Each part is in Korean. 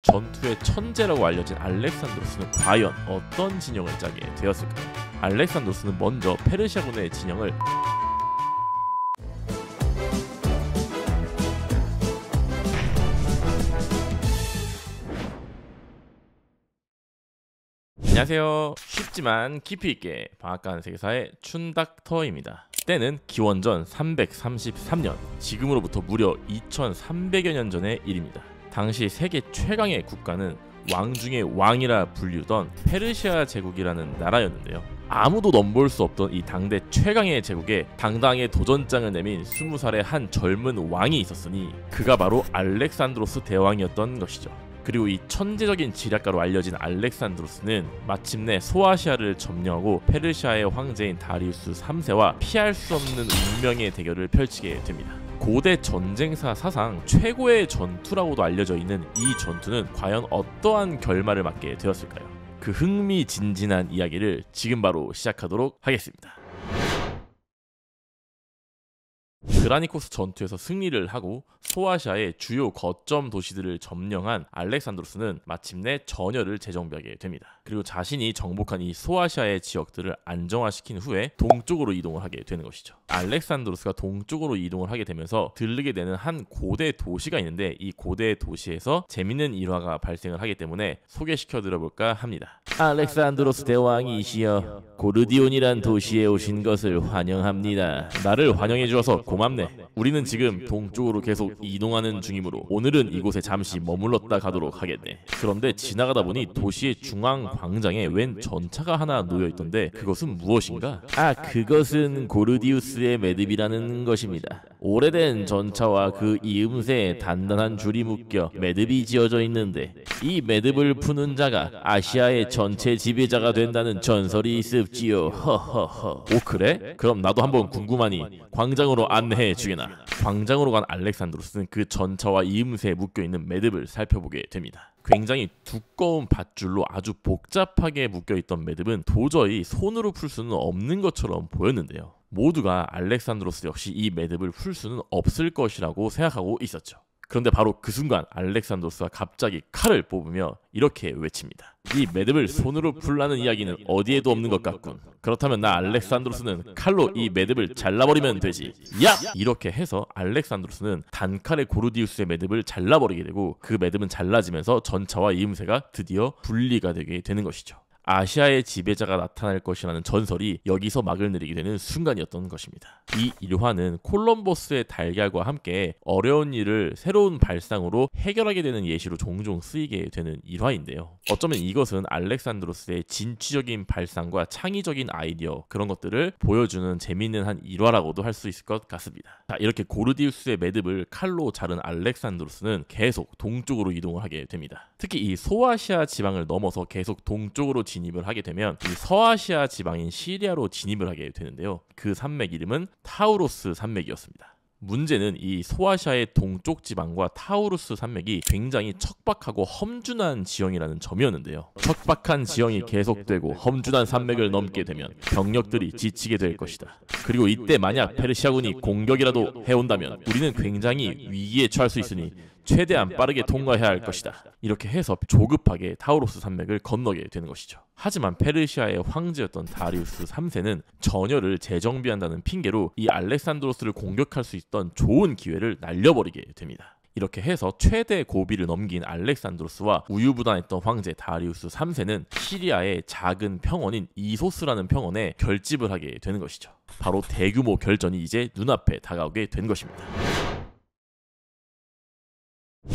전투의 천재라고 알려진 알렉산드로스는 과연 어떤 진영을 짜게 되었을까요? 알렉산드로스는 먼저 페르시아군의 진영을 안녕하세요. 쉽지만 깊이있게 방앗간 세계사의 춘닥터입니다. 때는 기원전 333년, 지금으로부터 무려 2300여 년 전의 일입니다. 당시 세계 최강의 국가는 왕 중의 왕이라 불리우던 페르시아 제국이라는 나라였는데요. 아무도 넘볼 수 없던 이 당대 최강의 제국에 당당하게 도전장을 내민 20살의 한 젊은 왕이 있었으니 그가 바로 알렉산드로스 대왕이었던 것이죠. 그리고 이 천재적인 지략가로 알려진 알렉산드로스는 마침내 소아시아를 점령하고 페르시아의 황제인 다리우스 3세와 피할 수 없는 운명의 대결을 펼치게 됩니다. 고대 전쟁사 사상 최고의 전투라고도 알려져 있는 이 전투는 과연 어떠한 결말을 맞게 되었을까요? 그 흥미진진한 이야기를 지금 바로 시작하도록 하겠습니다. 그라니코스 전투에서 승리를 하고 소아시아의 주요 거점 도시들을 점령한 알렉산드로스는 마침내 전열을 재정비하게 됩니다. 그리고 자신이 정복한 이 소아시아의 지역들을 안정화시킨 후에 동쪽으로 이동을 하게 되는 것이죠. 알렉산드로스가 동쪽으로 이동을 하게 되면서 들르게 되는 한 고대 도시가 있는데 이 고대 도시에서 재밌는 일화가 발생을 하기 때문에 소개시켜 드려볼까 합니다. 알렉산드로스 대왕이시여, 고르디온이란 도시에 오신 것을 환영합니다. 나를 환영해 주어서 고맙네. 우리는 지금 동쪽으로 계속 이동하는 중이므로 오늘은 이곳에 잠시 머물렀다 가도록 하겠네. 그런데 지나가다 보니 도시의 중앙 광장에 웬 전차가 하나 놓여 있던데 그것은 무엇인가? 그것은 고르디우스의 매듭이라는 것입니다. 오래된 전차와 그 이음새에 단단한 줄이 묶여 매듭이 지어져 있는데 이 매듭을 푸는 자가 아시아의 전체 지배자가 된다는 전설이 있습지요. 허허허. 오 그래? 그럼 나도 한번 궁금하니 광장으로 안내해 주게나. 광장으로 간 알렉산드로스는 그 전차와 이음새에 묶여있는 매듭을 살펴보게 됩니다. 굉장히 두꺼운 밧줄로 아주 복잡하게 묶여있던 매듭은 도저히 손으로 풀 수는 없는 것처럼 보였는데요. 모두가 알렉산드로스 역시 이 매듭을 풀 수는 없을 것이라고 생각하고 있었죠. 그런데 바로 그 순간 알렉산드로스가 갑자기 칼을 뽑으며 이렇게 외칩니다. 이 매듭을 손으로 풀라는 이야기는 어디에도 없는 것 같군. 그렇다면 나 알렉산드로스는 칼로 이 매듭을 잘라버리면 되지. 야! 이렇게 해서 알렉산드로스는 단칼에 고르디우스의 매듭을 잘라버리게 되고 그 매듭은 잘라지면서 전차와 이음새가 드디어 분리가 되게 되는 것이죠. 아시아의 지배자가 나타날 것이라는 전설이 여기서 막을 내리게 되는 순간이었던 것입니다. 이 일화는 콜럼버스의 달걀과 함께 어려운 일을 새로운 발상으로 해결하게 되는 예시로 종종 쓰이게 되는 일화인데요. 어쩌면 이것은 알렉산드로스의 진취적인 발상과 창의적인 아이디어 그런 것들을 보여주는 재미있는 한 일화라고도 할 수 있을 것 같습니다. 자, 이렇게 고르디우스의 매듭을 칼로 자른 알렉산드로스는 계속 동쪽으로 이동을 하게 됩니다. 특히 이 소아시아 지방을 넘어서 계속 동쪽으로 진입을 하게 되면 이 서아시아 지방인 시리아로 진입을 하게 되는데요. 그 산맥 이름은 타우로스 산맥이었습니다. 문제는 이 소아시아의 동쪽 지방과 타우루스 산맥이 굉장히 척박하고 험준한 지형이라는 점이었는데요. 척박한 지형이 계속되고 험준한 산맥을 넘게 되면 병력들이 지치게 될 것이다. 그리고 이때 만약 페르시아군이 공격이라도 해온다면 우리는 굉장히 위기에 처할 수 있으니 최대한 빠르게 통과해야 할 것이다. 이렇게 해서 조급하게 타우로스 산맥을 건너게 되는 것이죠. 하지만 페르시아의 황제였던 다리우스 3세는 전열을 재정비한다는 핑계로 이 알렉산드로스를 공격할 수 있던 좋은 기회를 날려버리게 됩니다. 이렇게 해서 최대 고비를 넘긴 알렉산드로스와 우유부단했던 황제 다리우스 3세는 시리아의 작은 평원인 이소스라는 평원에 결집을 하게 되는 것이죠. 바로 대규모 결전이 이제 눈앞에 다가오게 된 것입니다.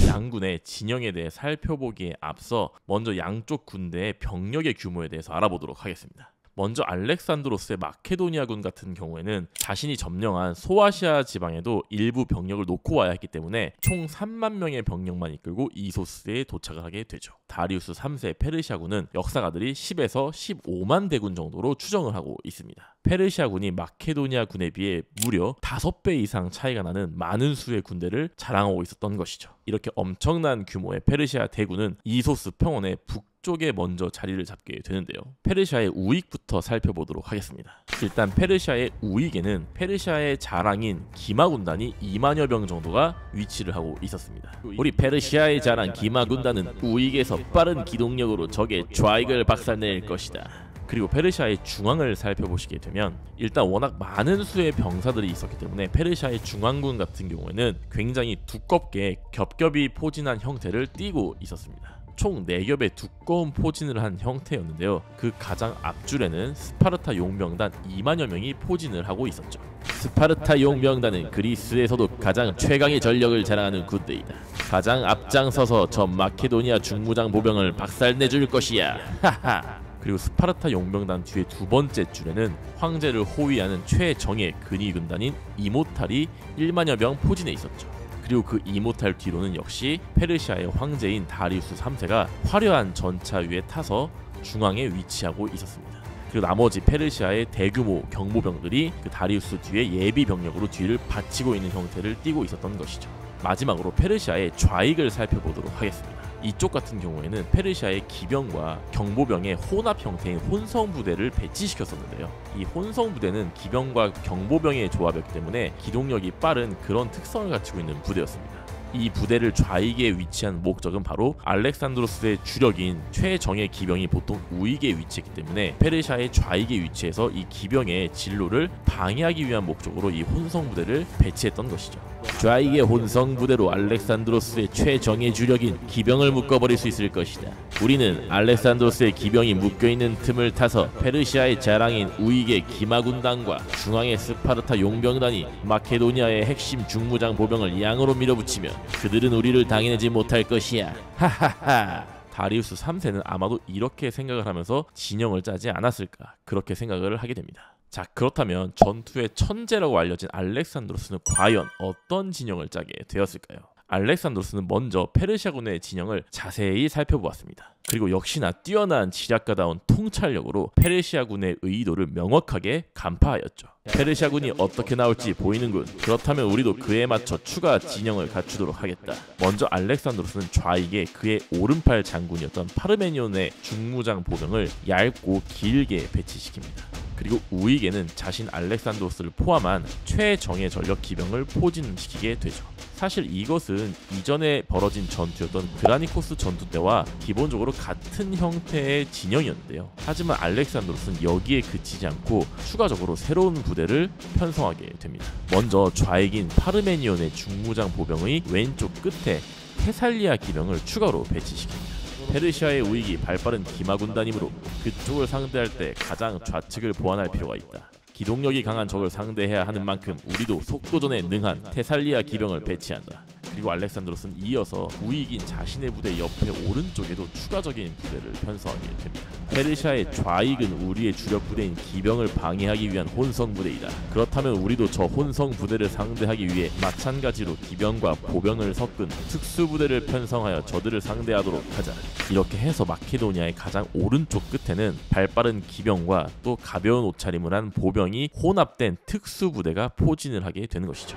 양군의 진영에 대해 살펴보기에 앞서 먼저 양쪽 군대의 병력의 규모에 대해서 알아보도록 하겠습니다. 먼저 알렉산드로스의 마케도니아군 같은 경우에는 자신이 점령한 소아시아 지방에도 일부 병력을 놓고 와야 했기 때문에 총 3만 명의 병력만 이끌고 이소스에 도착을 하게 되죠. 다리우스 3세 페르시아군은 역사가들이 10에서 15만 대군 정도로 추정을 하고 있습니다. 페르시아군이 마케도니아 군에 비해 무려 5배 이상 차이가 나는 많은 수의 군대를 자랑하고 있었던 것이죠. 이렇게 엄청난 규모의 페르시아 대군은 이소스 평원의 북쪽에 먼저 자리를 잡게 되는데요. 페르시아의 우익부터 살펴보도록 하겠습니다. 일단 페르시아의 우익에는 페르시아의 자랑인 기마 군단이 2만여 명 정도가 위치를 하고 있었습니다. 우리 페르시아의 자랑 기마 군단은 우익에서 빠른 기동력으로 적의 좌익을 박살낼 것이다. 그리고 페르시아의 중앙을 살펴보시게 되면 일단 워낙 많은 수의 병사들이 있었기 때문에 페르시아의 중앙군 같은 경우에는 굉장히 두껍게 겹겹이 포진한 형태를 띠고 있었습니다. 총 4겹의 두꺼운 포진을 한 형태였는데요. 그 가장 앞줄에는 스파르타 용병단 2만여 명이 포진을 하고 있었죠. 스파르타 용병단은 그리스에서도 가장 최강의 전력을 자랑하는 군대이다. 가장 앞장서서 저 마케도니아 중무장 보병을 박살내줄 것이야. 하하. 그리고 스파르타 용병단 뒤에 두 번째 줄에는 황제를 호위하는 최정예 근위 군단인 이모탈이 1만여 명 포진해 있었죠. 그리고 그 이모탈 뒤로는 역시 페르시아의 황제인 다리우스 3세가 화려한 전차 위에 타서 중앙에 위치하고 있었습니다. 그리고 나머지 페르시아의 대규모 경보병들이 그 다리우스 뒤에 예비 병력으로 뒤를 받치고 있는 형태를 띠고 있었던 것이죠. 마지막으로 페르시아의 좌익을 살펴보도록 하겠습니다. 이쪽 같은 경우에는 페르시아의 기병과 경보병의 혼합 형태인 혼성부대를 배치시켰었는데요. 이 혼성부대는 기병과 경보병의 조합이었기 때문에 기동력이 빠른 그런 특성을 갖추고 있는 부대였습니다. 이 부대를 좌익에 위치한 목적은 바로 알렉산드로스의 주력인 최정예 기병이 보통 우익에 위치했기 때문에 페르시아의 좌익에 위치해서 이 기병의 진로를 방해하기 위한 목적으로 이 혼성부대를 배치했던 것이죠. 좌익의 혼성부대로 알렉산드로스의 최정예 주력인 기병을 묶어버릴 수 있을 것이다. 우리는 알렉산드로스의 기병이 묶여있는 틈을 타서 페르시아의 자랑인 우익의 기마군단과 중앙의 스파르타 용병단이 마케도니아의 핵심 중무장 보병을 양으로 밀어붙이며 그들은 우리를 당해내지 못할 것이야. 하하하. 다리우스 3세는 아마도 이렇게 생각을 하면서 진영을 짜지 않았을까, 그렇게 생각을 하게 됩니다. 자, 그렇다면 전투의 천재라고 알려진 알렉산드로스는 과연 어떤 진영을 짜게 되었을까요? 알렉산드로스는 먼저 페르시아군의 진영을 자세히 살펴보았습니다. 그리고 역시나 뛰어난 지략가다운 통찰력으로 페르시아군의 의도를 명확하게 간파하였죠. 페르시아군이 어떻게 나올지 보이는군. 그렇다면 우리도 그에 맞춰 추가 진영을 갖추도록 하겠다. 먼저 알렉산드로스는 좌익에 그의 오른팔 장군이었던 파르메니온의 중무장 보병을 얇고 길게 배치시킵니다. 그리고 우익에는 자신 알렉산드로스를 포함한 최정예 전력 기병을 포진시키게 되죠. 사실 이것은 이전에 벌어진 전투였던 그라니코스 전투 때와 기본적으로 같은 형태의 진영이었는데요. 하지만 알렉산드로스는 여기에 그치지 않고 추가적으로 새로운 부대를 편성하게 됩니다. 먼저 좌익인 파르메니온의 중무장 보병의 왼쪽 끝에 테살리아 기병을 추가로 배치시킵니다. 페르시아의 우익이 발빠른 기마군단이므로 그쪽을 상대할 때 가장 좌측을 보완할 필요가 있다. 기동력이 강한 적을 상대해야 하는 만큼 우리도 속도전에 능한 테살리아 기병을 배치한다. 그리고 알렉산드로스는 이어서 우익인 자신의 부대 옆에 오른쪽에도 추가적인 부대를 편성하게 됩니다. 페르시아의 좌익은 우리의 주력 부대인 기병을 방해하기 위한 혼성 부대이다. 그렇다면 우리도 저 혼성 부대를 상대하기 위해 마찬가지로 기병과 보병을 섞은 특수 부대를 편성하여 저들을 상대하도록 하자. 이렇게 해서 마케도니아의 가장 오른쪽 끝에는 발빠른 기병과 또 가벼운 옷차림을 한 보병이 혼합된 특수 부대가 포진을 하게 되는 것이죠.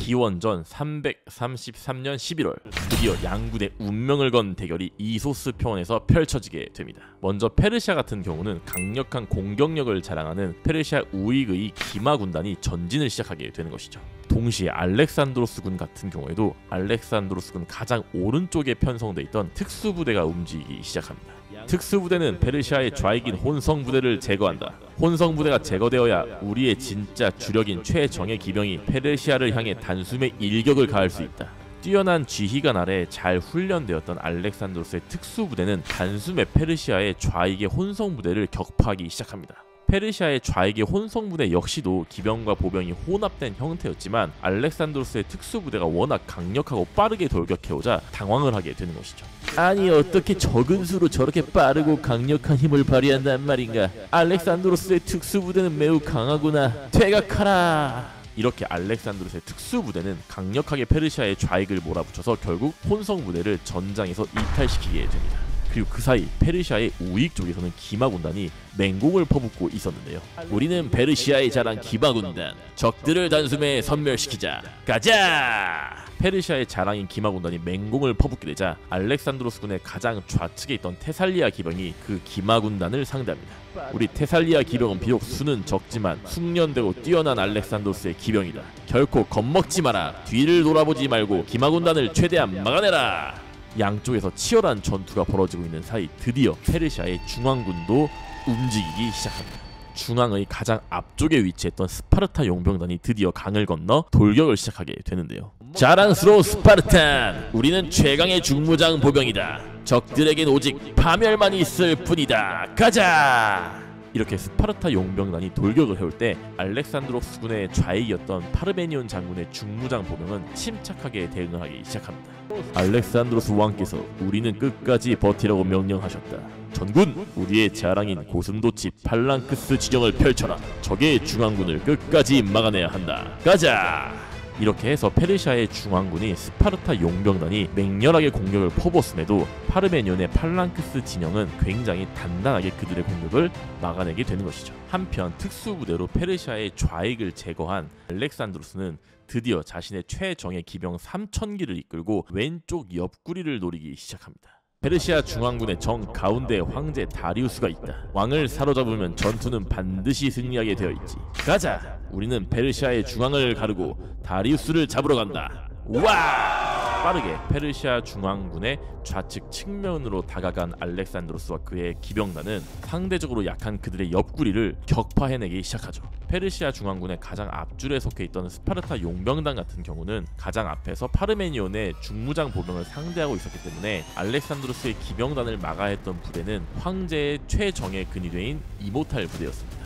기원전 333년 11월 드디어 양군의 운명을 건 대결이 이소스 평원에서 펼쳐지게 됩니다. 먼저 페르시아 같은 경우는 강력한 공격력을 자랑하는 페르시아 우익의 기마 군단이 전진을 시작하게 되는 것이죠. 동시에 알렉산드로스군 같은 경우에도 알렉산드로스군 가장 오른쪽에 편성돼 있던 특수부대가 움직이기 시작합니다. 특수부대는 페르시아의 좌익인 혼성부대를 제거한다. 혼성부대가 제거되어야 우리의 진짜 주력인 최정예 기병이 페르시아를 향해 단숨에 일격을 가할 수 있다. 뛰어난 지휘관 아래 잘 훈련되었던 알렉산드로스의 특수부대는 단숨에 페르시아의 좌익의 혼성부대를 격파하기 시작합니다. 페르시아의 좌익의 혼성부대 역시도 기병과 보병이 혼합된 형태였지만 알렉산드로스의 특수부대가 워낙 강력하고 빠르게 돌격해오자 당황을 하게 되는 것이죠. 아니, 어떻게 적은 수로 저렇게 빠르고 강력한 힘을 발휘한단 말인가? 알렉산드로스의 특수부대는 매우 강하구나. 퇴각하라. 이렇게 알렉산드로스의 특수부대는 강력하게 페르시아의 좌익을 몰아붙여서 결국 혼성부대를 전장에서 이탈시키게 됩니다. 그리고 그 사이 페르시아의 우익 쪽에서는 기마 군단이 맹공을 퍼붓고 있었는데요. 우리는 페르시아의 자랑 기마 군단, 적들을 단숨에 섬멸시키자. 가자! 페르시아의 자랑인 기마 군단이 맹공을 퍼붓게 되자 알렉산드로스 군의 가장 좌측에 있던 테살리아 기병이 그 기마 군단을 상대합니다. 우리 테살리아 기병은 비록 수는 적지만 숙련되고 뛰어난 알렉산드로스의 기병이다. 결코 겁먹지 마라. 뒤를 돌아보지 말고 기마 군단을 최대한 막아내라. 양쪽에서 치열한 전투가 벌어지고 있는 사이 드디어 페르시아의 중앙군도 움직이기 시작합니다. 중앙의 가장 앞쪽에 위치했던 스파르타 용병단이 드디어 강을 건너 돌격을 시작하게 되는데요. 자랑스러운 스파르탄! 우리는 최강의 중무장 보병이다. 적들에겐 오직 파멸만 있을 뿐이다. 가자! 이렇게 스파르타 용병단이 돌격을 해올 때 알렉산드로스 군의 좌익이었던 파르메니온 장군의 중무장 보병은 침착하게 대응을 하기 시작합니다. 알렉산드로스 왕께서 우리는 끝까지 버티라고 명령하셨다. 전군! 우리의 자랑인 고슴도치 팔랑크스 진영을 펼쳐라. 적의 중앙군을 끝까지 막아내야 한다. 가자! 이렇게 해서 페르시아의 중앙군이 스파르타 용병단이 맹렬하게 공격을 퍼부었음에도 파르메니온의 팔랑크스 진영은 굉장히 단단하게 그들의 공격을 막아내게 되는 것이죠. 한편 특수부대로 페르시아의 좌익을 제거한 알렉산드로스는 드디어 자신의 최정예 기병 3000기를 이끌고 왼쪽 옆구리를 노리기 시작합니다. 페르시아 중앙군의 정 가운데에 황제 다리우스가 있다. 왕을 사로잡으면 전투는 반드시 승리하게 되어 있지. 가자! 우리는 페르시아의 중앙을 가르고 다리우스를 잡으러 간다. 와! 빠르게 페르시아 중앙군의 좌측 측면으로 다가간 알렉산드로스와 그의 기병단은 상대적으로 약한 그들의 옆구리를 격파해내기 시작하죠. 페르시아 중앙군의 가장 앞줄에 속해있던 스파르타 용병단 같은 경우는 가장 앞에서 파르메니온의 중무장 보병을 상대하고 있었기 때문에 알렉산드로스의 기병단을 막아야 했던 부대는 황제의 최정예 근위대인 이모탈 부대였습니다.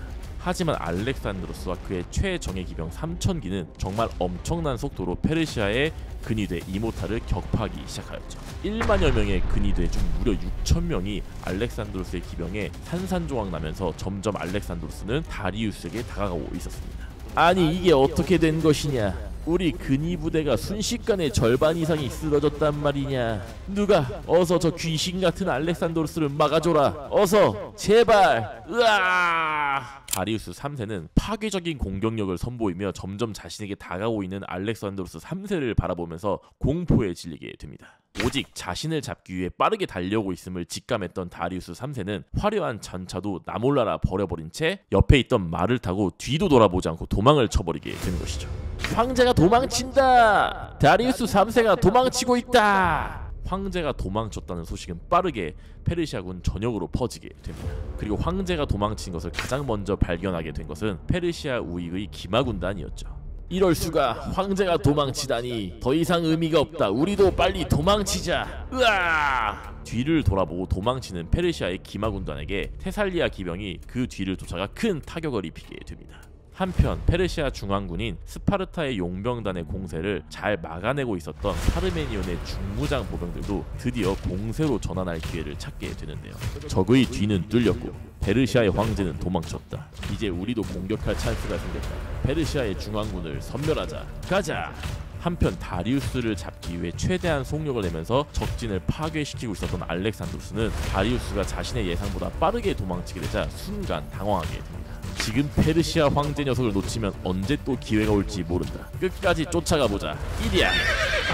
하지만 알렉산드로스와 그의 최정예 기병 3000기는 정말 엄청난 속도로 페르시아의 근위대 이모탈을 격파하기 시작하였죠. 1만여 명의 근위대 중 무려 6000명이 알렉산드로스의 기병에 산산조각 나면서 점점 알렉산드로스는 다리우스에게 다가가고 있었습니다. 아니 이게 어떻게 된 것이냐? 우리 근위부대가 순식간에 절반 이상이 쓰러졌단 말이냐. 누가 어서 저 귀신같은 알렉산드로스를 막아줘라. 어서 제발. 으아! 다리우스 3세는 파괴적인 공격력을 선보이며 점점 자신에게 다가오고 있는 알렉산드로스 3세를 바라보면서 공포에 질리게 됩니다. 오직 자신을 잡기 위해 빠르게 달려오고 있음을 직감했던 다리우스 3세는 화려한 전차도 나몰라라 버려버린 채 옆에 있던 말을 타고 뒤도 돌아보지 않고 도망을 쳐버리게 되는 것이죠. 황제가 도망친다! 다리우스 3세가 도망치고 있다! 황제가 도망쳤다는 소식은 빠르게 페르시아군 전역으로 퍼지게 됩니다. 그리고 황제가 도망친 것을 가장 먼저 발견하게 된 것은 페르시아 우익의 기마 군단이었죠. 이럴 수가, 황제가 도망치다니. 더 이상 의미가 없다. 우리도 빨리 도망치자. 으아! 뒤를 돌아보고 도망치는 페르시아의 기마 군단에게 테살리아 기병이 그 뒤를 쫓아가 큰 타격을 입히게 됩니다. 한편 페르시아 중앙군인 스파르타의 용병단의 공세를 잘 막아내고 있었던 파르메니온의 중무장 보병들도 드디어 공세로 전환할 기회를 찾게 되는데요. 적의 뒤는 뚫렸고 페르시아의 황제는 도망쳤다. 이제 우리도 공격할 찬스가 생겼다. 페르시아의 중앙군을 섬멸하자. 가자! 한편 다리우스를 잡기 위해 최대한 속력을 내면서 적진을 파괴시키고 있었던 알렉산드로스는 다리우스가 자신의 예상보다 빠르게 도망치게 되자 순간 당황하게 됩니다. 지금 페르시아 황제 녀석을 놓치면 언제 또 기회가 올지 모른다. 끝까지 쫓아가보자. 이리야!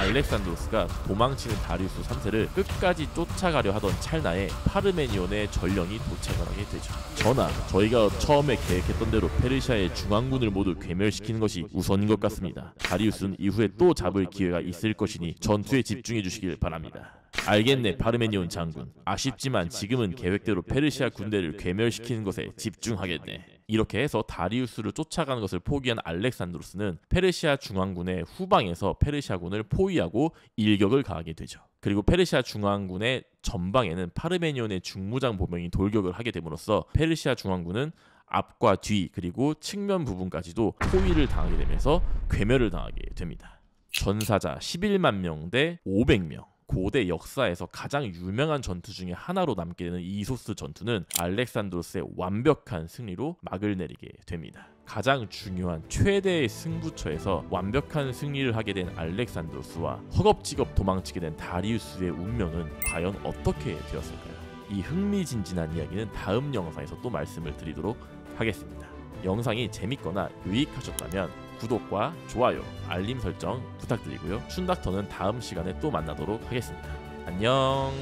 알렉산드로스가 도망치는 다리우스 3세를 끝까지 쫓아가려 하던 찰나에 파르메니온의 전령이 도착을 하게 되죠. 전하, 저희가 처음에 계획했던 대로 페르시아의 중앙군을 모두 괴멸시키는 것이 우선인 것 같습니다. 다리우스는 이후에 또 잡을 기회가 있을 것이니 전투에 집중해 주시길 바랍니다. 알겠네, 파르메니온 장군. 아쉽지만 지금은 계획대로 페르시아 군대를 괴멸시키는 것에 집중하겠네. 이렇게 해서 다리우스를 쫓아가는 것을 포기한 알렉산드로스는 페르시아 중앙군의 후방에서 페르시아군을 포위하고 일격을 가하게 되죠. 그리고 페르시아 중앙군의 전방에는 파르메니온의 중무장 보병이 돌격을 하게 됨으로써 페르시아 중앙군은 앞과 뒤 그리고 측면 부분까지도 포위를 당하게 되면서 괴멸을 당하게 됩니다. 전사자 11만 명 대 500명. 고대 역사에서 가장 유명한 전투 중에 하나로 남게 되는 이소스 전투는 알렉산드로스의 완벽한 승리로 막을 내리게 됩니다. 가장 중요한 최대의 승부처에서 완벽한 승리를 하게 된 알렉산드로스와 허겁지겁 도망치게 된 다리우스의 운명은 과연 어떻게 되었을까요? 이 흥미진진한 이야기는 다음 영상에서 또 말씀을 드리도록 하겠습니다. 영상이 재밌거나 유익하셨다면 구독과 좋아요, 알림 설정 부탁드리고요. 춘닥터는 다음 시간에 또 만나도록 하겠습니다. 안녕.